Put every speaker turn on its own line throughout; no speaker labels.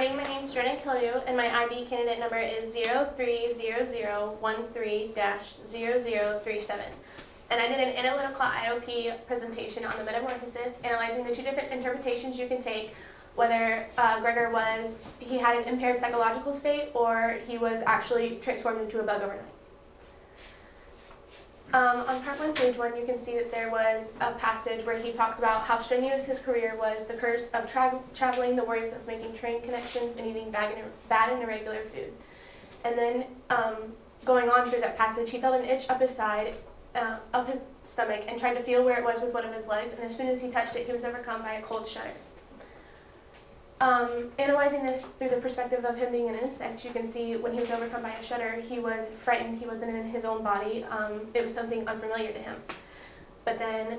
morning. My name is Kildew, and my IB candidate number is 030013-0037. And I did an analytical IOP presentation on the metamorphosis, analyzing the two different interpretations you can take, whether Gregor he had an impaired psychological state or he was actually transformed into a bug overnight. On part 1, page 1, you can see that there was a passage where he talks about how strenuous his career was, the curse of traveling, the worries of making train connections, and eating bad and irregular food. And then going on through that passage, he felt an itch up his side, up his stomach, and tried to feel where it was with one of his legs, and as soon as he touched it, he was overcome by a cold shudder. Analyzing this through the perspective of him being an insect, you can see when he was overcome by a shudder, he was frightened. He wasn't in his own body. It was something unfamiliar to him. But then,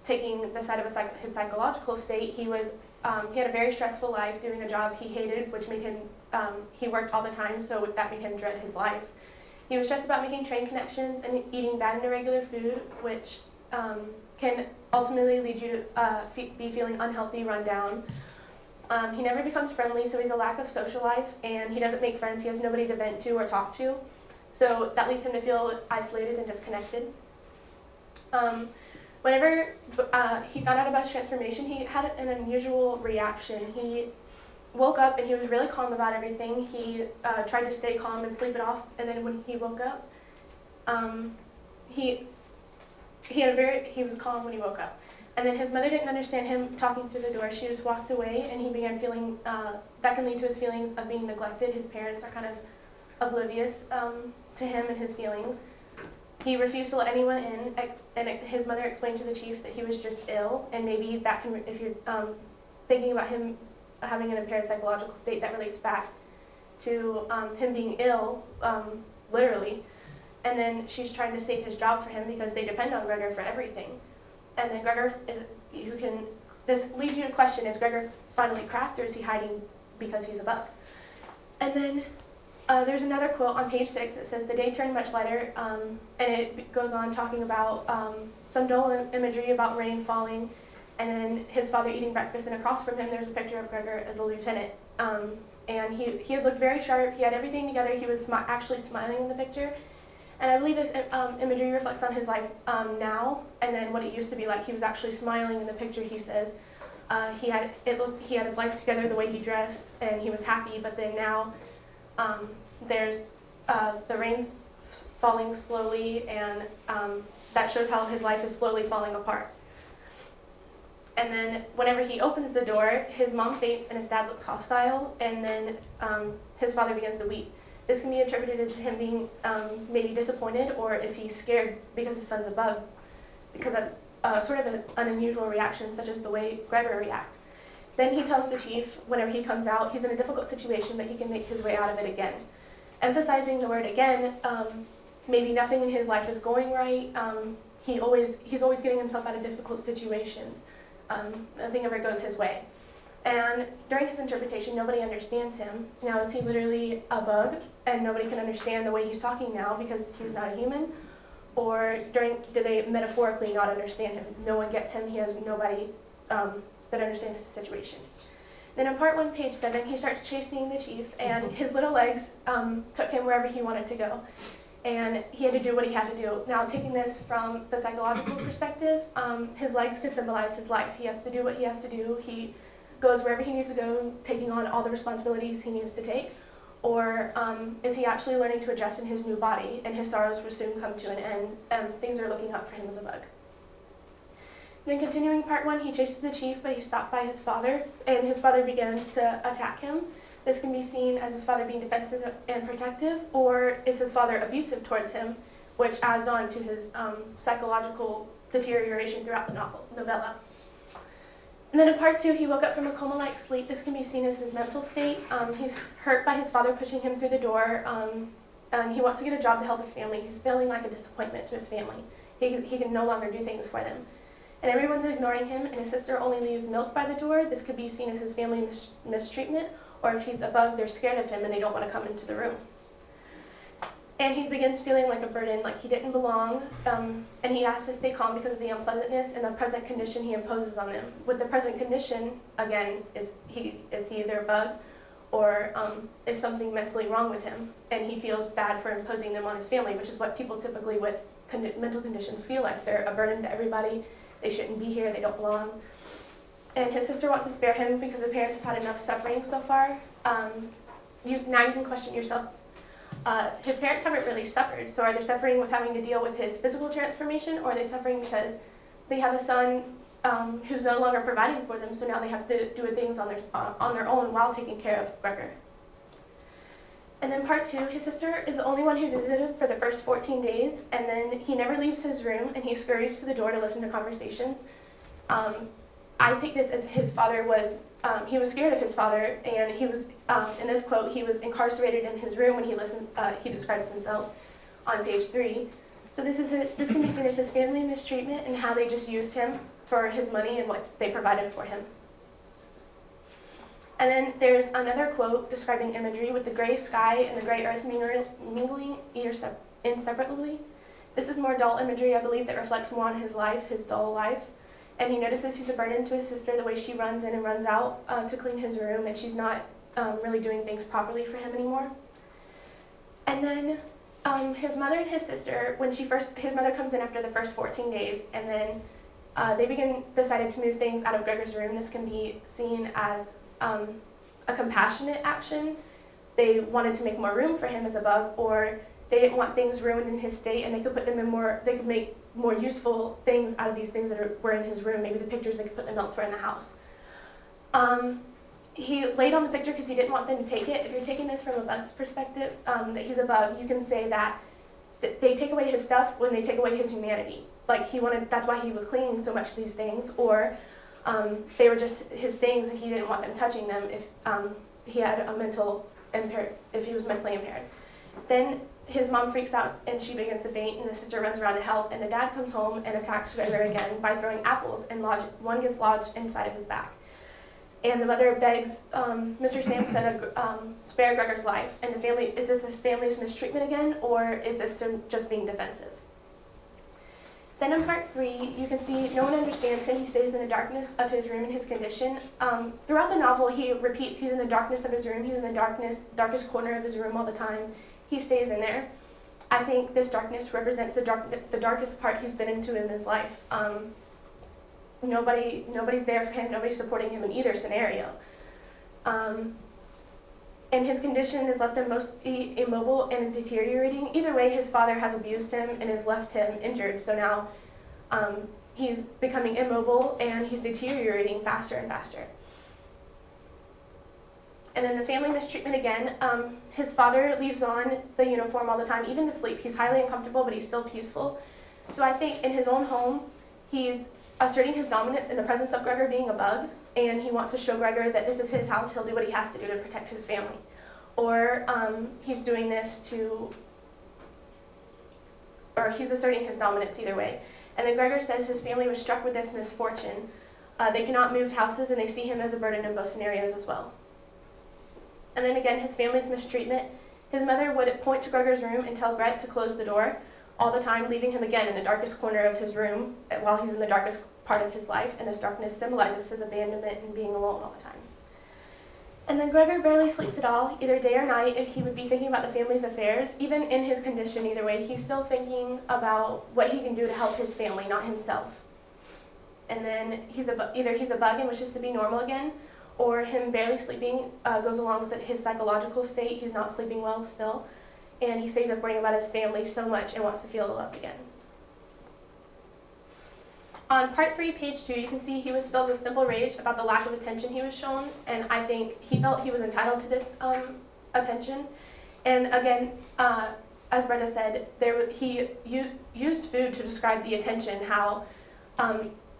taking the side of his psychological state, he had a very stressful life doing a job he hated, which made him, he worked all the time, so that made him dread his life. He was stressed about making train connections and eating bad and irregular food, which can ultimately lead you to be feeling unhealthy, run down. He never becomes friendly, so he's a lack of social life, and he doesn't make friends. He has nobody to vent to or talk to, so that leads him to feel isolated and disconnected. Whenever he found out about his transformation, he had an unusual reaction. He woke up and he was really calm about everything. He tried to stay calm and sleep it off, and then when he woke up, he was calm when he woke up. And then his mother didn't understand him talking through the door. She just walked away, and he began feeling, that can lead to his feelings of being neglected. His parents are kind of oblivious to him and his feelings. He refused to let anyone in, and his mother explained to the chief that he was just ill, and maybe that can, if you're thinking about him having an impaired psychological state, that relates back to him being ill, literally. And then she's trying to save his job for him because they depend on Gregor for everything. And then Gregor this leads you to question, is Gregor finally cracked, or is he hiding because he's a bug? And then there's another quote on page 6 that says, "The day turned much lighter," and it goes on talking about some dull imagery about rain falling, and then his father eating breakfast, and across from him there's a picture of Gregor as a lieutenant. And he had looked very sharp, he had everything together, he was actually smiling in the picture. And I believe this imagery reflects on his life now, and then what it used to be like. He was actually smiling in the picture. He says he had his life together, the way he dressed, and he was happy. But then now there's the rain's falling slowly, and that shows how his life is slowly falling apart. And then whenever he opens the door, his mom faints and his dad looks hostile, and then his father begins to weep. This can be interpreted as him being maybe disappointed, or is he scared because his son's a bug? Because that's sort of an unusual reaction, such as the way Gregor reacts. Then he tells the chief, whenever he comes out, he's in a difficult situation, but he can make his way out of it again. Emphasizing the word again, maybe nothing in his life is going right. He's always getting himself out of difficult situations. Nothing ever goes his way. And during his interpretation, nobody understands him. Now, is he literally a bug, and nobody can understand the way he's talking now because he's not a human? Or do they metaphorically not understand him? No one gets him. He has nobody that understands the situation. Then in part 1, page 7, he starts chasing the chief, and his little legs took him wherever he wanted to go. And he had to do what he had to do. Now, taking this from the psychological perspective, his legs could symbolize his life. He has to do what he has to do. He goes wherever he needs to go, taking on all the responsibilities he needs to take? Or is he actually learning to adjust in his new body, and his sorrows will soon come to an end, and things are looking up for him as a bug? Then continuing part 1, he chases the chief, but he's stopped by his father, and his father begins to attack him. This can be seen as his father being defensive and protective, or is his father abusive towards him, which adds on to his psychological deterioration throughout the novella. And then in part 2, he woke up from a coma-like sleep. This can be seen as his mental state. He's hurt by his father pushing him through the door, and he wants to get a job to help his family. He's feeling like a disappointment to his family. He can no longer do things for them. And everyone's ignoring him, and his sister only leaves milk by the door. This could be seen as his family mistreatment, or if he's a bug, they're scared of him and they don't want to come into the room. And he begins feeling like a burden, like he didn't belong, and he has to stay calm because of the unpleasantness and the present condition he imposes on them. With the present condition, again, is he either a bug or is something mentally wrong with him, and he feels bad for imposing them on his family, which is what people typically with mental conditions feel like. They're a burden to everybody. They shouldn't be here. They don't belong. And his sister wants to spare him because the parents have had enough suffering so far. Now you can question yourself. His parents haven't really suffered, so are they suffering with having to deal with his physical transformation, or are they suffering because they have a son who's no longer providing for them, so now they have to do things on their own while taking care of Gregor? And then part 2, his sister is the only one who visited for the first 14 days, and then he never leaves his room, and he scurries to the door to listen to conversations. I take this as his father was, he was scared of his father, and he was, in this quote, he was incarcerated in his room when he describes himself on page 3. So this can be seen as his family mistreatment and how they just used him for his money and what they provided for him. And then there's another quote describing imagery with the gray sky and the gray earth mingling inseparably. This is more dull imagery, I believe, that reflects more on his life, his dull life. And he notices he's a burden to his sister, the way she runs in and runs out to clean his room, and she's not really doing things properly for him anymore. And then his mother and his sister, his mother comes in after the first 14 days, and then they decided to move things out of Gregor's room. This can be seen as a compassionate action. They wanted to make more room for him as a bug, or they didn't want things ruined in his state, and they could put them in they could make more useful things out of these things that were in his room. Maybe the pictures, they could put them elsewhere in the house. He laid on the picture because he didn't want them to take it. If you're taking this from a bug's perspective, that he's a bug, you can say that they take away his stuff when they take away his humanity. Like that's why he was clinging so much to these things, or they were just his things and he didn't want them touching them if he had if he was mentally impaired. Then his mom freaks out and she begins to faint, and the sister runs around to help, and the dad comes home and attacks Gregor again by throwing apples, and one gets lodged inside of his back. And the mother begs Mr. Sampson to spare Gregor's life. And is this the family's mistreatment again, or is this just being defensive? Then in part 3, you can see no one understands him. He stays in the darkness of his room and his condition. Throughout the novel, he repeats he's in the darkness of his room. He's in the darkest corner of his room all the time. He stays in there. I think this darkness represents the darkest part he's been into in his life. Nobody's there for him. Nobody's supporting him in either scenario. And his condition has left him mostly immobile and deteriorating. Either way, his father has abused him and has left him injured. So now he's becoming immobile and he's deteriorating faster and faster. And then the family mistreatment again. His father leaves on the uniform all the time, even to sleep. He's highly uncomfortable, but he's still peaceful. So I think in his own home, he's asserting his dominance in the presence of Gregor being a bug, and he wants to show Gregor that this is his house, he'll do what he has to do to protect his family. Or he's doing this or he's asserting his dominance either way. And then Gregor says his family was struck with this misfortune. They cannot move houses, and they see him as a burden in both scenarios as well. And then again, his family's mistreatment. His mother would point to Gregor's room and tell Gret to close the door all the time, leaving him again in the darkest corner of his room while he's in the darkest part of his life, and this darkness symbolizes his abandonment and being alone all the time. And then Gregor barely sleeps at all, either day or night, if he would be thinking about the family's affairs. Even in his condition, either way, he's still thinking about what he can do to help his family, not himself. And then either he's a bug and wishes to be normal again, or him barely sleeping goes along with his psychological state. He's not sleeping well still, and he stays up worrying about his family so much and wants to feel loved again. On part 3, page 2, you can see he was filled with simple rage about the lack of attention he was shown, and I think he felt he was entitled to this attention. And again, as Brenda said, he used food to describe the attention, how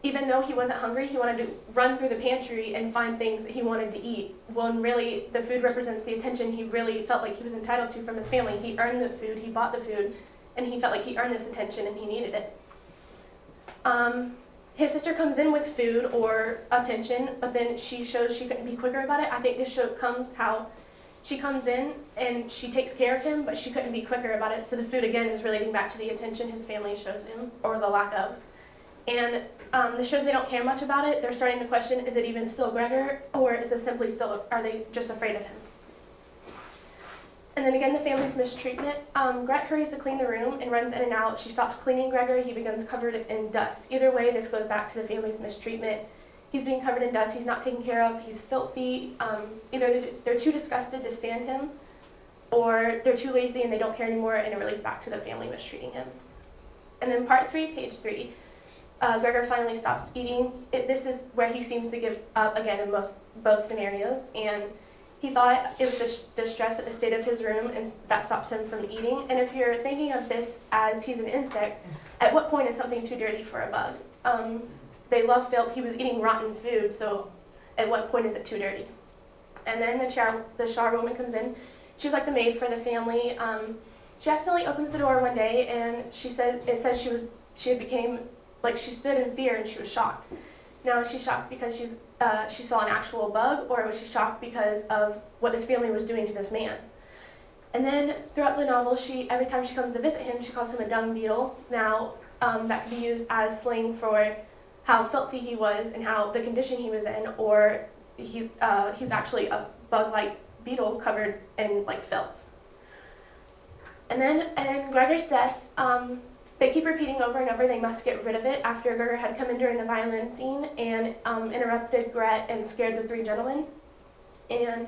even though he wasn't hungry, he wanted to run through the pantry and find things that he wanted to eat, when really the food represents the attention he really felt like he was entitled to from his family. He earned the food, he bought the food, and he felt like he earned this attention and he needed it. His sister comes in with food or attention, but then she shows she couldn't be quicker about it. I think this show comes how she comes in and she takes care of him, but she couldn't be quicker about it. So the food again is relating back to the attention his family shows him, or the lack of. And this shows they don't care much about it. They're starting to question, is it even still Gregor, or is this simply still, are they just afraid of him? And then again, the family's mistreatment. Gret hurries to clean the room and runs in and out. She stops cleaning Gregor. He becomes covered in dust. Either way, this goes back to the family's mistreatment. He's being covered in dust. He's not taken care of. He's filthy. Either they're too disgusted to stand him, or they're too lazy and they don't care anymore, and it relates back to the family mistreating him. And then part 3, page 3, Gregor finally stops eating. This is where he seems to give up again in both scenarios, and he thought it was the stress at the state of his room and that stops him from eating. And if you're thinking of this as he's an insect, at what point is something too dirty for a bug? They love filth. He was eating rotten food, so at what point is it too dirty? And then the shower woman comes in. She's like the maid for the family. She accidentally opens the door one day, and it says she became like she stood in fear and she was shocked. Now, is she shocked because she saw an actual bug, or was she shocked because of what this family was doing to this man? And then throughout the novel, every time she comes to visit him, she calls him a dung beetle. Now, that could be used as slang for how filthy he was and how the condition he was in, or he's actually a bug-like beetle covered in like filth. And then in Gregor's death, they keep repeating over and over they must get rid of it after Gregor had come in during the violin scene and interrupted Gret and scared the 3 gentlemen. And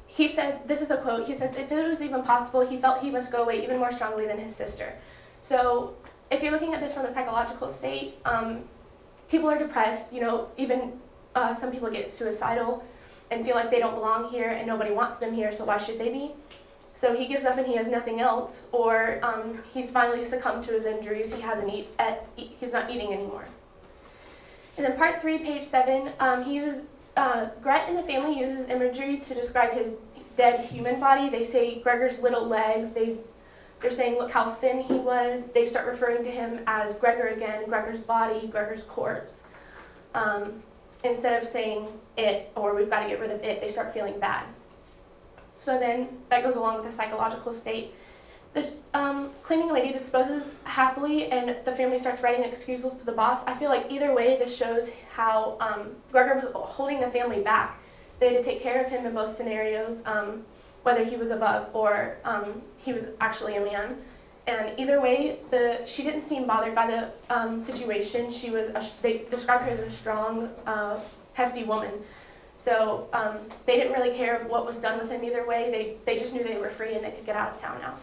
he said, this is a quote, he says, if it was even possible, he felt he must go away even more strongly than his sister. So if you're looking at this from a psychological state, people are depressed, even some people get suicidal and feel like they don't belong here and nobody wants them here, so why should they be? So he gives up and he has nothing else, or he's finally succumbed to his injuries. He's not eating anymore. And then part 3, page 7, he uses Gret and the family uses imagery to describe his dead human body. They say Gregor's little legs. They're saying, look how thin he was. They start referring to him as Gregor again, Gregor's body, Gregor's corpse. Instead of saying it or we've got to get rid of it, they start feeling bad. So then that goes along with the psychological state. The cleaning lady disposes happily and the family starts writing excuses to the boss. I feel like either way this shows how Gregor was holding the family back. They had to take care of him in both scenarios, whether he was a bug or he was actually a man. And either way, she didn't seem bothered by the situation. They described her as a strong, hefty woman. So they didn't really care of what was done with him either way. They just knew they were free and they could get out of town now.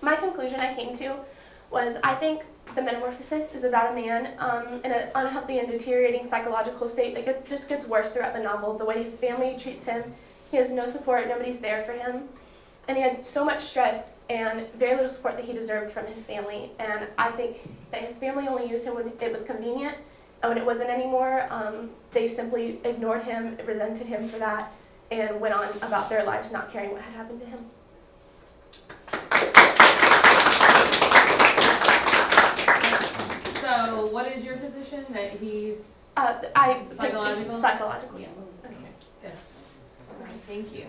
My conclusion I came to was I think the metamorphosis is about a man in an unhealthy and deteriorating psychological state that just gets worse throughout the novel. The way his family treats him, he has no support, nobody's there for him. And he had so much stress and very little support that he deserved from his family. And I think that his family only used him when it was convenient, and when it wasn't anymore, they simply ignored him, resented him for that, and went on about their lives not caring what had happened to him.
So what is your position? That he's
Psychological?
Yeah. Okay. Good. Okay, thank you.